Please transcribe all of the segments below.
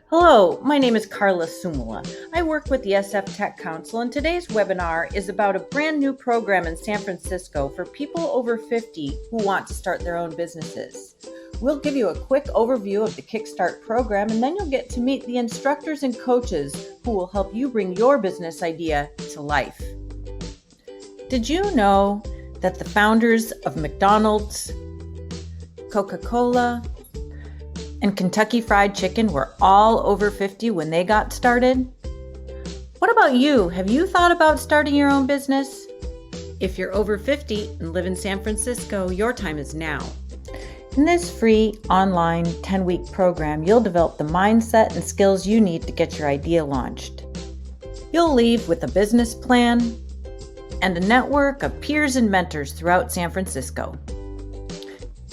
Hello, my name is Carla Sumula. I work with the SF Tech Council, and today's webinar is about a brand new program in San Francisco for people over 50 who want to start their own businesses. We'll give you a quick overview of the Kickstart program, and then you'll get to meet the instructors and coaches who will help you bring your business idea to life. Did you know that the founders of McDonald's, Coca-Cola, and Kentucky Fried Chicken were all over 50 when they got started? What about you? Have you thought about starting your own business? If you're over 50 and live in San Francisco, your time is now. In this free online 10-week program, you'll develop the mindset and skills you need to get your idea launched. You'll leave with a business plan and a network of peers and mentors throughout San Francisco.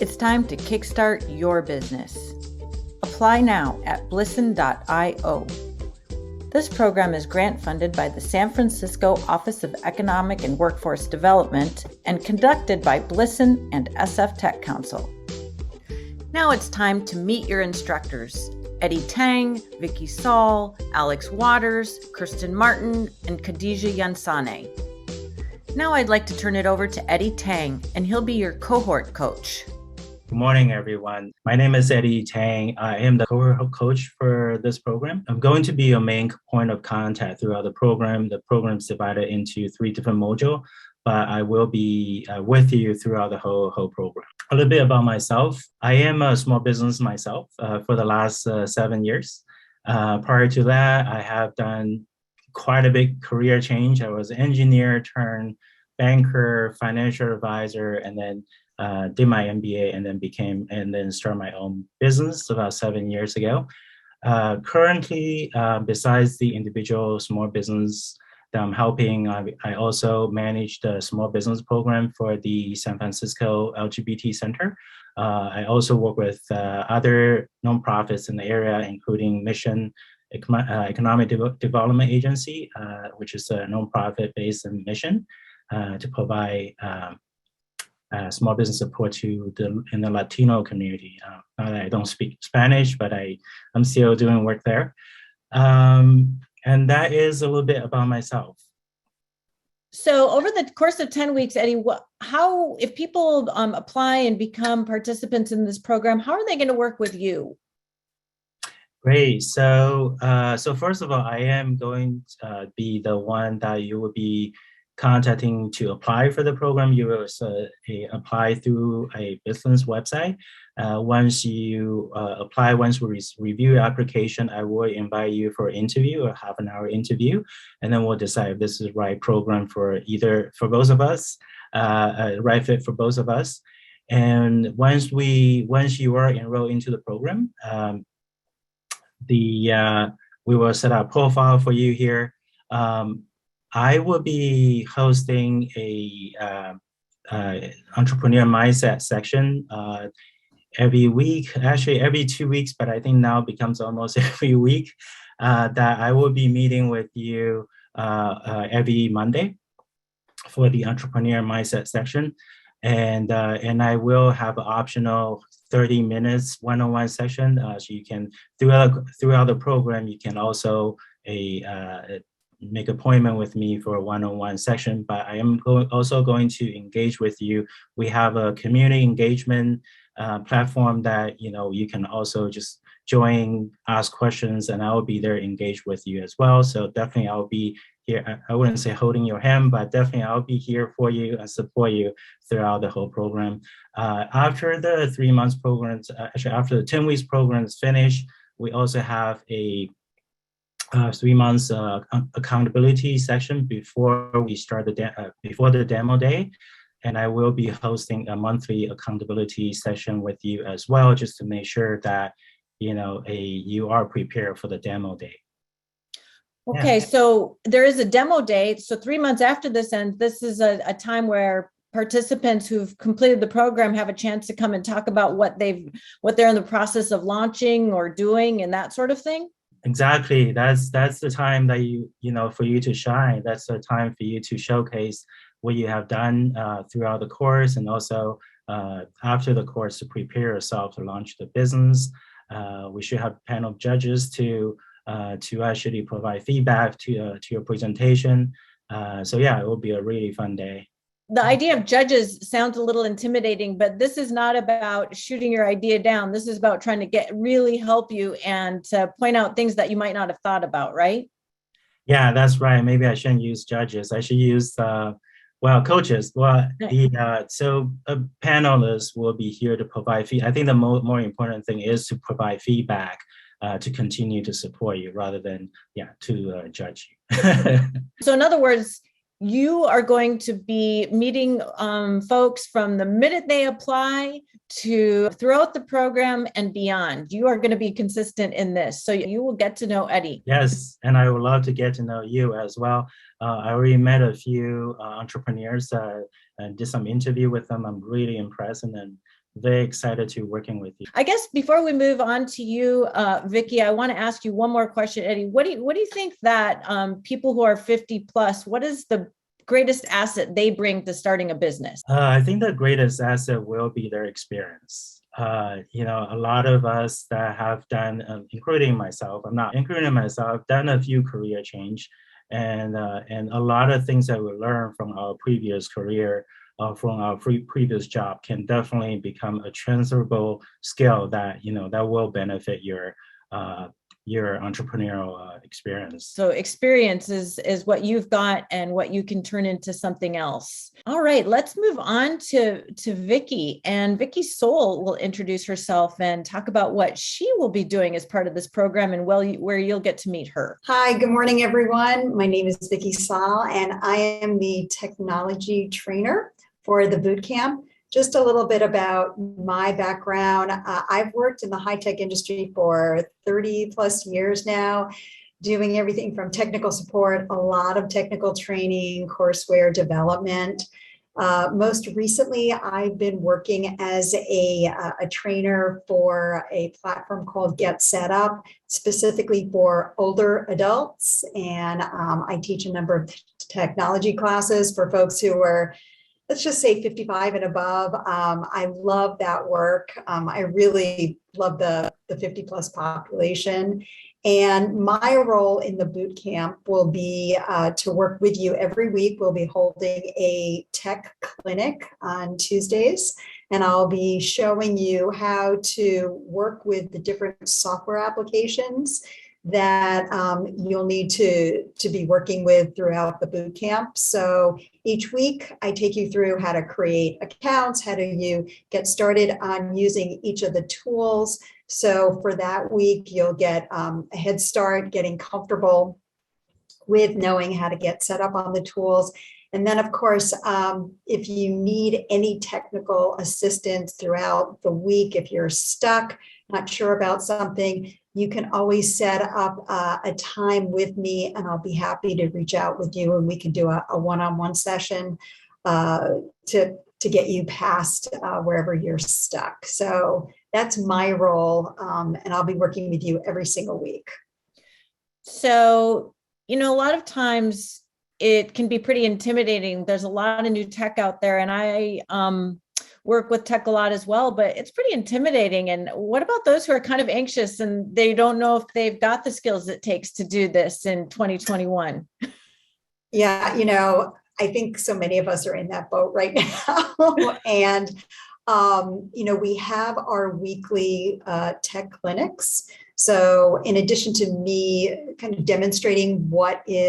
It's time to kickstart your business. Apply now at blisson.io. This program is grant funded by the San Francisco Office of Economic and Workforce Development and conducted by Blisson and SF Tech Council. Now it's time to meet your instructors, Tang, Vicki Sal, Alex Waters, Kirsten Martin, and Khadi Ansani. Now I'd like to turn it over to Tang, and he'll be your cohort coach. Good morning, everyone. My name is Tang. I am the cohort coach for this program. I'm going to be your main point of contact throughout the program. The program is divided into 3 different modules, but I will be with you throughout the whole program. A little bit about myself. I am a small business myself for the last 7 years. Prior to that, I have done quite a big career change. I was an engineer turned banker, financial advisor, and then did my MBA and then started my own business about 7 years ago. Currently, besides the individual small business that I'm helping, I also manage the small business program for the San Francisco LGBT Center. I also work with other nonprofits in the area, including Mission Economic Development Agency, which is a nonprofit based in Mission to provide small business support in the Latino community. Not that I don't speak Spanish, but I'm still doing work there. And that is a little bit about myself. So over the course of 10 weeks, if people apply and become participants in this program, how are they going to work with you? Great. So first of all, I am going to be the one that you will be contacting to apply for the program. You will apply through a business website. Once you apply, once we review your application, I will invite you for an interview, a half-an-hour interview, and then we'll decide if this is the right program for both of us, right fit for both of us. And once you are enrolled into the program, we will set up a profile for you here. I will be hosting a entrepreneur mindset section every week, actually every 2 weeks, but I think now becomes almost every week, that I will be meeting with you every Monday for the entrepreneur mindset section. And I will have an optional 30 minutes one-on-one session. So you can, throughout the program, you can also make appointment with me for a one-on-one session, but I am also going to engage with you. We have a community engagement platform that you can also just join, ask questions, and I will be there engaged with you as well. So definitely I'll be here. I wouldn't say holding your hand, but definitely I'll be here for you and support you throughout the whole program. After the 3 months programs, actually after the 10 weeks program is finished, we also have a 3 months accountability session before we start before the demo day, and I will be hosting a monthly accountability session with you as well, just to make sure that you are prepared for the demo day. Okay, So there is a demo day. So 3 months after this ends, this is a time where participants who've completed the program have a chance to come and talk about what they're in the process of launching or doing and that sort of thing. Exactly. That's the time that for you to shine. That's the time for you to showcase what you have done throughout the course, and also after the course to prepare yourself to launch the business. We should have a panel of judges to actually provide feedback to your presentation. So yeah, it will be a really fun day. The idea of judges sounds a little intimidating, but this is not about shooting your idea down. This is about trying to really help you and to point out things that you might not have thought about, right? Yeah, that's right. Maybe I shouldn't use judges. I should use coaches. Well, panelists will be here to provide feedback. I think the more important thing is to provide feedback to continue to support you rather than to judge you. So in other words, you are going to be meeting folks from the minute they apply to throughout the program and beyond. You are going to be consistent in this. So you will get to know Eddie. Yes, and I would love to get to know you as well. I already met a few entrepreneurs and did some interview with them. I'm really impressed and very excited to working with you. I guess before we move on to you, Vicki, I want to ask you one more question, Eddie. What do you think that people who are 50 plus, what is the greatest asset they bring to starting a business? I think the greatest asset will be their experience. A lot of us that have done, including myself, done a few career change, and a lot of things that we learned from our previous career, from our previous job, can definitely become a transferable skill that that will benefit your entrepreneurial experience. So experience is what you've got and what you can turn into something else. All right, let's move on to Vicki. And Vicki Sal will introduce herself and talk about what she will be doing as part of this program and where you'll get to meet her. Hi, good morning, everyone. My name is Vicki Sal, and I am the technology trainer for the bootcamp. Just a little bit about my background. I've worked in the high-tech industry for 30 plus years now, doing everything from technical support, a lot of technical training, courseware development. Most recently, I've been working as a trainer for a platform called Get Set Up, specifically for older adults. And I teach a number of technology classes for folks who are, let's just say, 55 and above. I love that work. I really love the 50 plus population. And my role in the boot camp will be to work with you every week. We'll be holding a tech clinic on Tuesdays, and I'll be showing you how to work with the different software applications that you'll need to be working with throughout the boot camp. So each week I take you through how to create accounts, how do you get started on using each of the tools. So for that week, you'll get a head start, getting comfortable with knowing how to get set up on the tools. And then, of course, if you need any technical assistance throughout the week, if you're stuck, not sure about something, you can always set up a time with me, and I'll be happy to reach out with you, and we can do a one-on-one session to get you past wherever you're stuck. So that's my role, and I'll be working with you every single week. So, a lot of times it can be pretty intimidating. There's a lot of new tech out there, and I work with tech a lot as well, but it's pretty intimidating. And what about those who are kind of anxious and they don't know if they've got the skills it takes to do this in 2021? Yeah, I think so many of us are in that boat right now. And, we have our weekly tech clinics. So in addition to me kind of demonstrating what's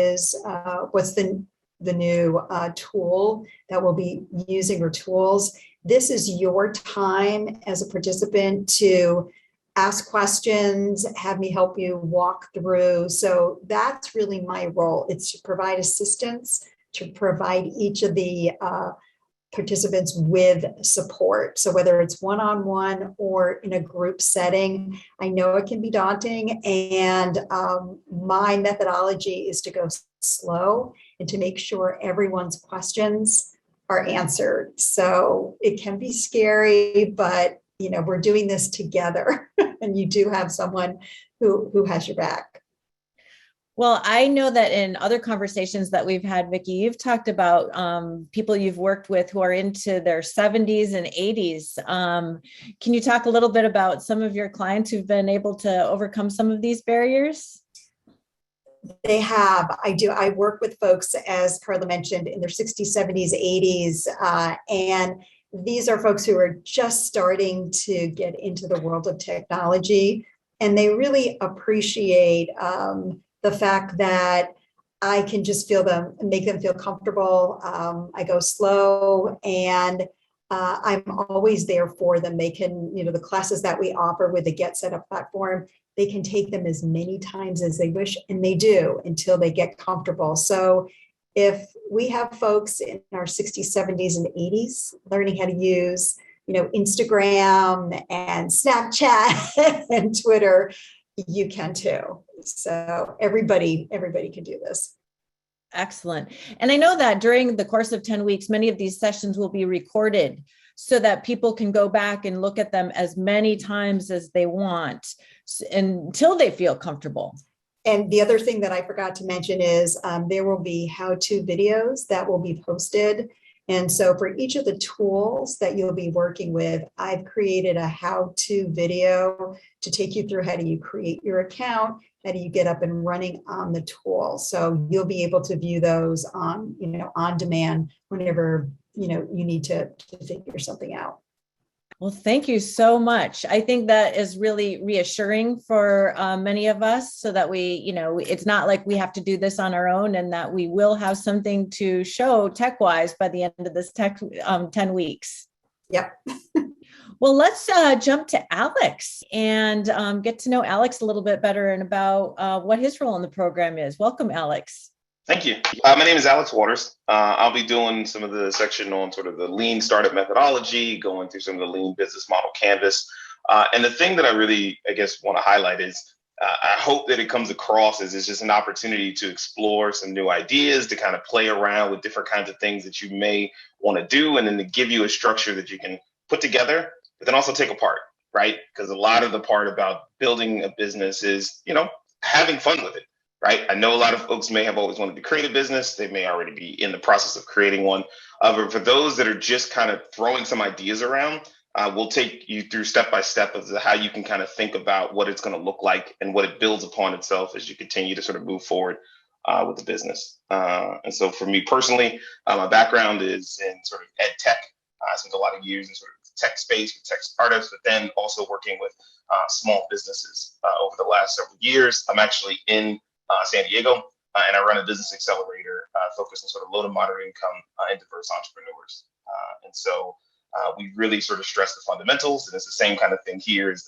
the new tool that we'll be using, or tools, this is your time as a participant to ask questions, have me help you walk through. So that's really my role. It's to provide assistance, to provide each of the participants with support. So whether it's one-on-one or in a group setting, I know it can be daunting. And my methodology is to go slow and to make sure everyone's questions are answered. So it can be scary, but we're doing this together, and you do have someone who has your back. Well, I know that in other conversations that we've had, Vicki, you've talked about people you've worked with who are into their 70s and 80s. Can you talk a little bit about some of your clients who've been able to overcome some of these barriers? They have. I do. I work with folks, as Carla mentioned, in their 60s, 70s, 80s. And these are folks who are just starting to get into the world of technology. And they really appreciate the fact that I can just feel them, make them feel comfortable. I go slow, and I'm always there for them. They can, the classes that we offer with the Get Set Up platform, they can take them as many times as they wish, and they do until they get comfortable. So if we have folks in our 60s, 70s, and 80s learning how to use, Instagram and Snapchat and Twitter, you can too. So everybody can do this. Excellent. And I know that during the course of 10 weeks, many of these sessions will be recorded so that people can go back and look at them as many times as they want until they feel comfortable. And the other thing that I forgot to mention is there will be how-to videos that will be posted. And so for each of the tools that you'll be working with, I've created a how-to video to take you through how do you create your account, how do you get up and running on the tool. So you'll be able to view those on, on demand whenever, you need to figure something out. Well, thank you so much. I think that is really reassuring for many of us so that we, it's not like we have to do this on our own, and that we will have something to show tech-wise by the end of this 10 weeks. Yep. Well, let's jump to Alex and get to know Alex a little bit better and about what his role in the program is. Welcome, Alex. Thank you. My name is Alex Waters. I'll be doing some of the section on sort of the lean startup methodology, going through some of the lean business model canvas. And the thing that I really, want to highlight is I hope that it comes across as it's just an opportunity to explore some new ideas, to kind of play around with different kinds of things that you may want to do, and then to give you a structure that you can put together, but then also take apart, right? Because a lot of the part about building a business is, having fun with it. Right. I know a lot of folks may have always wanted to create a business. They may already be in the process of creating one. But for those that are just kind of throwing some ideas around, we'll take you through step by step of how you can kind of think about what it's going to look like and what it builds upon itself as you continue to sort of move forward with the business. And so for me personally, my background is in sort of ed tech. I spent a lot of years in sort of tech space with tech startups, but then also working with small businesses over the last several years. I'm actually in San Diego, and I run a business accelerator focused on sort of low to moderate income and diverse entrepreneurs. And so we really sort of stress the fundamentals, and it's the same kind of thing here is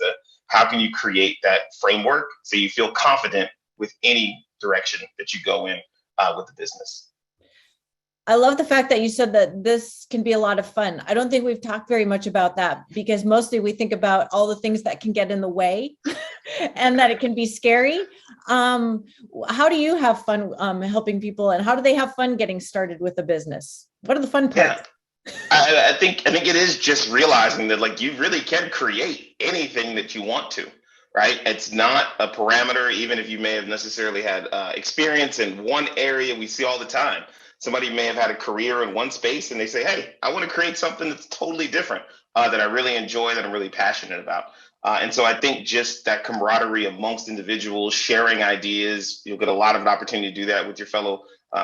how can you create that framework so you feel confident with any direction that you go in with the business. I love the fact that you said that this can be a lot of fun. I don't think we've talked very much about that because mostly we think about all the things that can get in the way and that it can be scary. How do you have fun helping people, and how do they have fun getting started with a business? What are the fun parts? Yeah. I think it is just realizing that like you really can create anything that you want to, right? It's not a parameter, even if you may have necessarily had experience in one area. We see all the time. Somebody may have had a career in one space and they say, hey, I want to create something that's totally different that I really enjoy, that I'm really passionate about. And so I think just that camaraderie amongst individuals, sharing ideas, you'll get a lot of an opportunity to do that with your fellow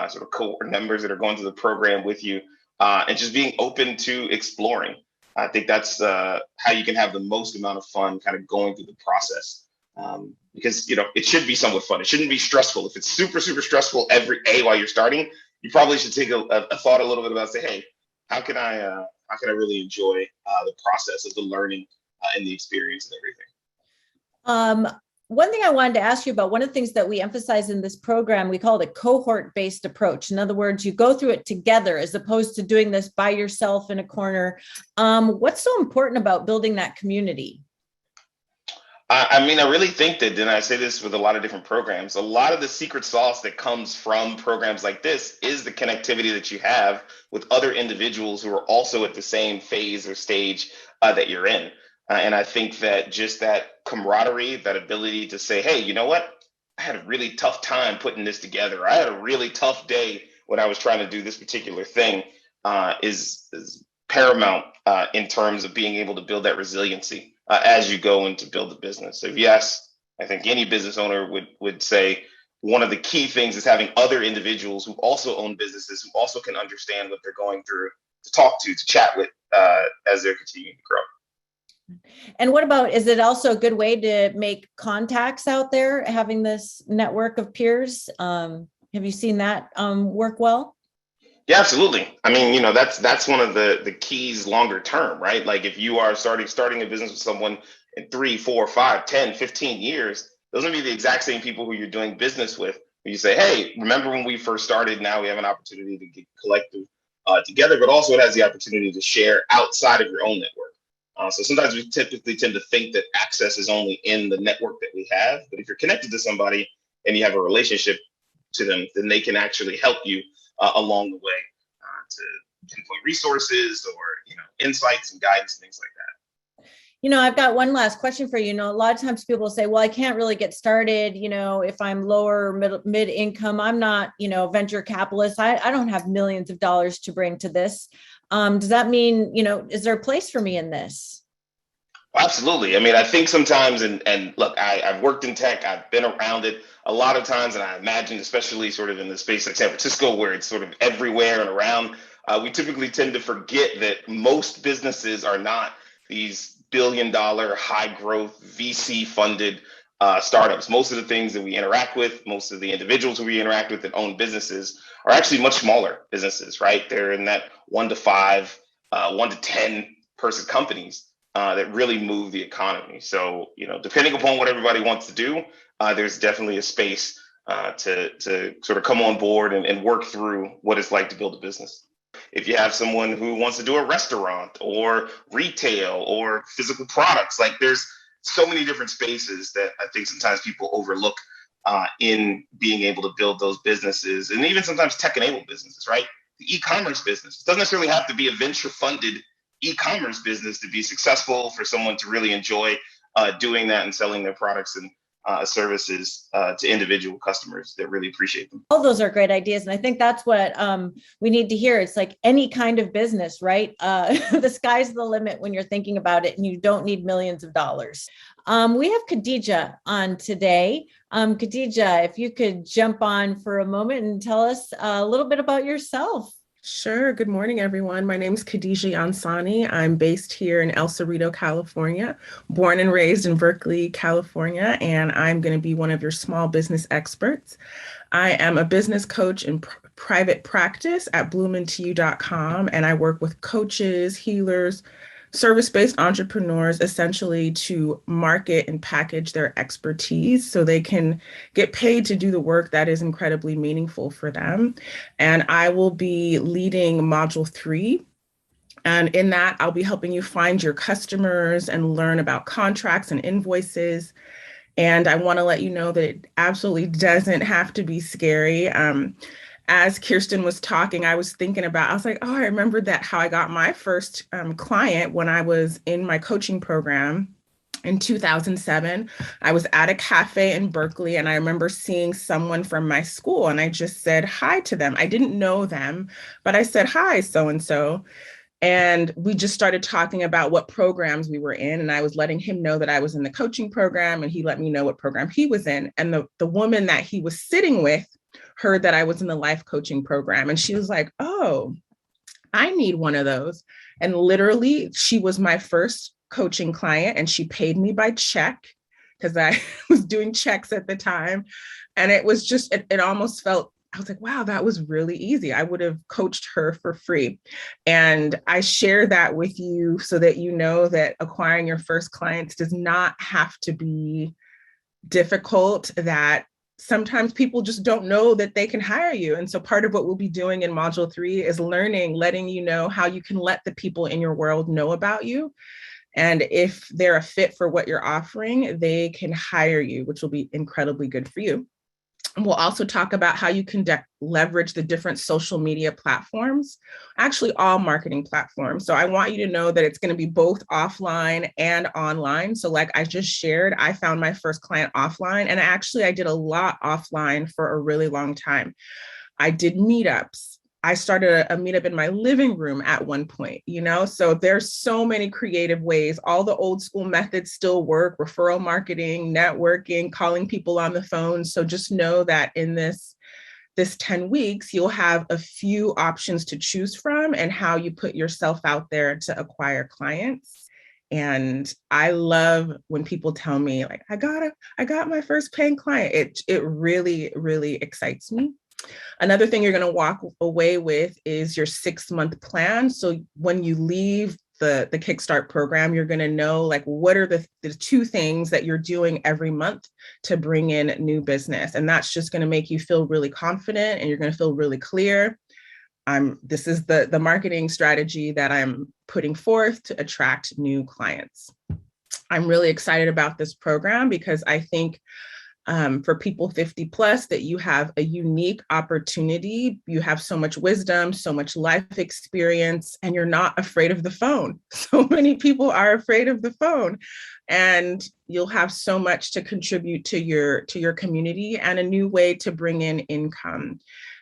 sort of cohort members that are going through the program with you, and just being open to exploring. I think that's how you can have the most amount of fun kind of going through the process. Because, it should be somewhat fun. It shouldn't be stressful. If it's super, super stressful while you're starting, you probably should take a thought a little bit about, say, hey, how can I really enjoy the process of the learning and the experience and everything? One thing I wanted to ask you about, one of the things that we emphasize in this program, we call it a cohort-based approach. In other words, you go through it together as opposed to doing this by yourself in a corner. What's so important about building that community? I really think that, and I say this with a lot of different programs, a lot of the secret sauce that comes from programs like this is the connectivity that you have with other individuals who are also at the same phase or stage that you're in. And I think that just that camaraderie, that ability to say, hey, you know what? I had a really tough time putting this together. I had a really tough day when I was trying to do this particular thing, is paramount in terms of being able to build that resiliency as you go into build the business. So yes, I think any business owner would say one of the key things is having other individuals who also own businesses, who also can understand what they're going through, to talk to chat with as they're continuing to grow. And what about, is it also a good way to make contacts out there, having this network of peers? Have you seen that work well? Yeah, absolutely. I mean, that's one of the keys longer term, right? Like if you are starting a business with someone in 3, 4, 5, 10, 15 years, those are going to be the exact same people who you're doing business with. You say, hey, remember when we first started? Now we have an opportunity to get collective together, but also it has the opportunity to share outside of your own network. So sometimes we typically tend to think that access is only in the network that we have. But if you're connected to somebody and you have a relationship to them, then they can actually help you along the way to pinpoint resources or insights and guidance and things like that. I've got one last question for you. A lot of times people say, well, I can't really get started, if I'm lower mid income. I'm not, venture capitalist. I don't have millions of dollars to bring to this. Does that mean, is there a place for me in this? Absolutely. I mean, I think sometimes, and look, I've worked in tech, I've been around it a lot of times, and I imagine, especially sort of in the space like San Francisco, where it's sort of everywhere and around, we typically tend to forget that most businesses are not these billion-dollar, high-growth, VC-funded startups. Most of the things that we interact with, most of the individuals who we interact with that own businesses are actually much smaller businesses, right? They're in that 1 to 5, 1 to 10 person companies that really move the economy. So, depending upon what everybody wants to do, there's definitely a space to sort of come on board and work through what it's like to build a business. If you have someone who wants to do a restaurant or retail or physical products, like there's so many different spaces that I think sometimes people overlook in being able to build those businesses, and even sometimes tech-enabled businesses, right? The e-commerce business doesn't necessarily have to be a venture-funded e-commerce business to be successful, for someone to really enjoy doing that and selling their products and services to individual customers that really appreciate them. All those are great ideas. And I think that's what we need to hear. It's like any kind of business, right? The sky's the limit when you're thinking about it, and you don't need millions of dollars. We have Khadija on today. Khadija, if you could jump on for a moment and tell us a little bit about yourself. Sure. Good morning, everyone. My name is Khadi Ansani. I'm based here in El Cerrito, California, born and raised in Berkeley, California, and I'm going to be one of your small business experts. I am a business coach in private practice at bloomintoyou.com, and I work with coaches, healers, service-based entrepreneurs, essentially to market and package their expertise so they can get paid to do the work that is incredibly meaningful for them. And I will be leading module 3. And in that, I'll be helping you find your customers and learn about contracts and invoices. And I want to let you know that it absolutely doesn't have to be scary. As Kirsten was talking, I was like, I remember that how I got my first client when I was in my coaching program in 2007. I was at a cafe in Berkeley, and I remember seeing someone from my school, and I just said hi to them. I didn't know them, but I said, hi, so-and-so. And we just started talking about what programs we were in. And I was letting him know that I was in the coaching program, and he let me know what program he was in. And the woman that he was sitting with heard that I was in the life coaching program. And she was like, oh, I need one of those. And literally, she was my first coaching client, and she paid me by check because I was doing checks at the time. And it was just, it almost felt, I was like, wow, that was really easy. I would have coached her for free. And I share that with you so that you know that acquiring your first clients does not have to be difficult, that sometimes people just don't know that they can hire you. And so part of what we'll be doing in module 3 is letting you know how you can let the people in your world know about you. And if they're a fit for what you're offering, they can hire you, which will be incredibly good for you. We'll also talk about how you can leverage the different social media platforms, actually all marketing platforms. So I want you to know that it's going to be both offline and online. So like I just shared, I found my first client offline, and actually I did a lot offline for a really long time. I did meetups. I started a meetup in my living room at one point, so there's so many creative ways. All the old school methods still work: referral marketing, networking, calling people on the phone. So just know that in this 10 weeks, you'll have a few options to choose from and how you put yourself out there to acquire clients. And I love when people tell me like, I got my first paying client. It really, really excites me. Another thing you're going to walk away with is your 6-month plan. So when you leave the Kickstart program, you're going to know like what are the 2 things that you're doing every month to bring in new business. And that's just going to make you feel really confident, and you're going to feel really clear. This is the marketing strategy that I'm putting forth to attract new clients. I'm really excited about this program because I think for people 50 plus, that you have a unique opportunity. You have so much wisdom, so much life experience, and you're not afraid of the phone. So many people are afraid of the phone, and you'll have so much to contribute to your community and a new way to bring in income.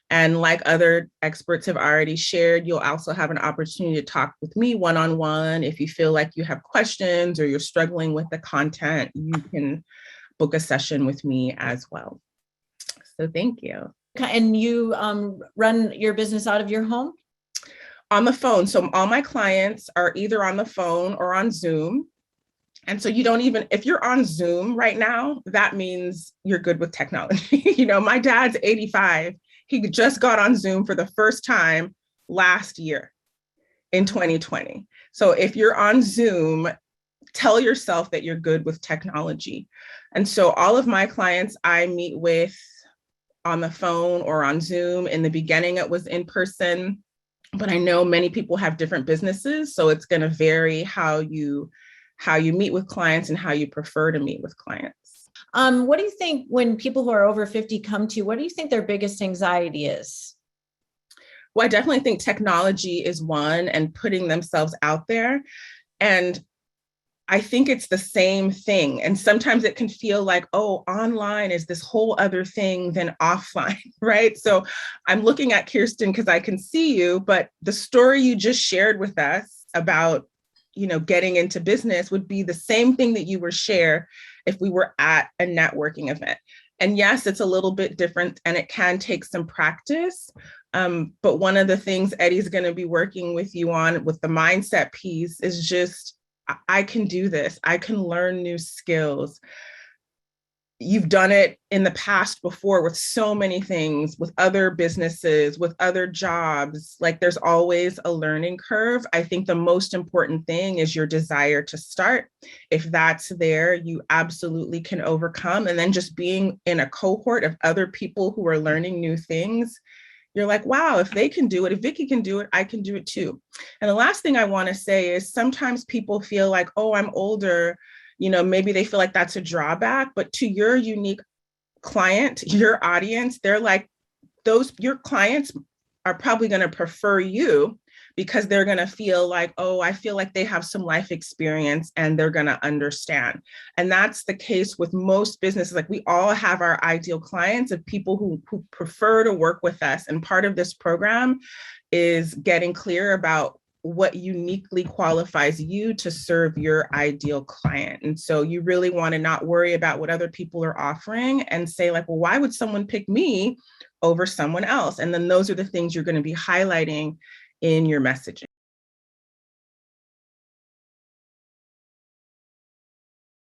And like other experts have already shared, you'll also have an opportunity to talk with me one-on-one. If you feel like you have questions or you're struggling with the content, you can book a session with me as well. So thank you. And you run your business out of your home? On the phone. So all my clients are either on the phone or on Zoom. And so you don't even, if you're on Zoom right now, that means you're good with technology. My dad's 85. He just got on Zoom for the first time last year in 2020. So if you're on Zoom, tell yourself that you're good with technology. And so all of my clients I meet with on the phone or on Zoom. In the beginning, it was in person, but I know many people have different businesses. So it's going to vary how you meet with clients and how you prefer to meet with clients. What do you think when people who are over 50 come to you, what do you think their biggest anxiety is? Well, I definitely think technology is one, and putting themselves out there. And I think it's the same thing. And sometimes it can feel like, oh, online is this whole other thing than offline, right? So I'm looking at Kirsten because I can see you, but the story you just shared with us about, getting into business would be the same thing that you would share if we were at a networking event. And yes, it's a little bit different and it can take some practice. But one of the things Eddie's going to be working with you on with the mindset piece is just, I can do this. I can learn new skills. You've done it in the past before with so many things, with other businesses, with other jobs. Like there's always a learning curve. I think the most important thing is your desire to start. If that's there, you absolutely can overcome. And then just being in a cohort of other people who are learning new things, you're like, wow, if they can do it, if Vicki can do it, I can do it too. And the last thing I want to say is sometimes people feel like, oh, I'm older, maybe they feel like that's a drawback, but to your unique client, your audience, they're like, your clients are probably going to prefer you because they're going to feel like, oh, I feel like they have some life experience and they're going to understand. And that's the case with most businesses. Like we all have our ideal clients of people who prefer to work with us. And part of this program is getting clear about what uniquely qualifies you to serve your ideal client. And so you really want to not worry about what other people are offering and say like, well, why would someone pick me over someone else? And then those are the things you're going to be highlighting in your messaging.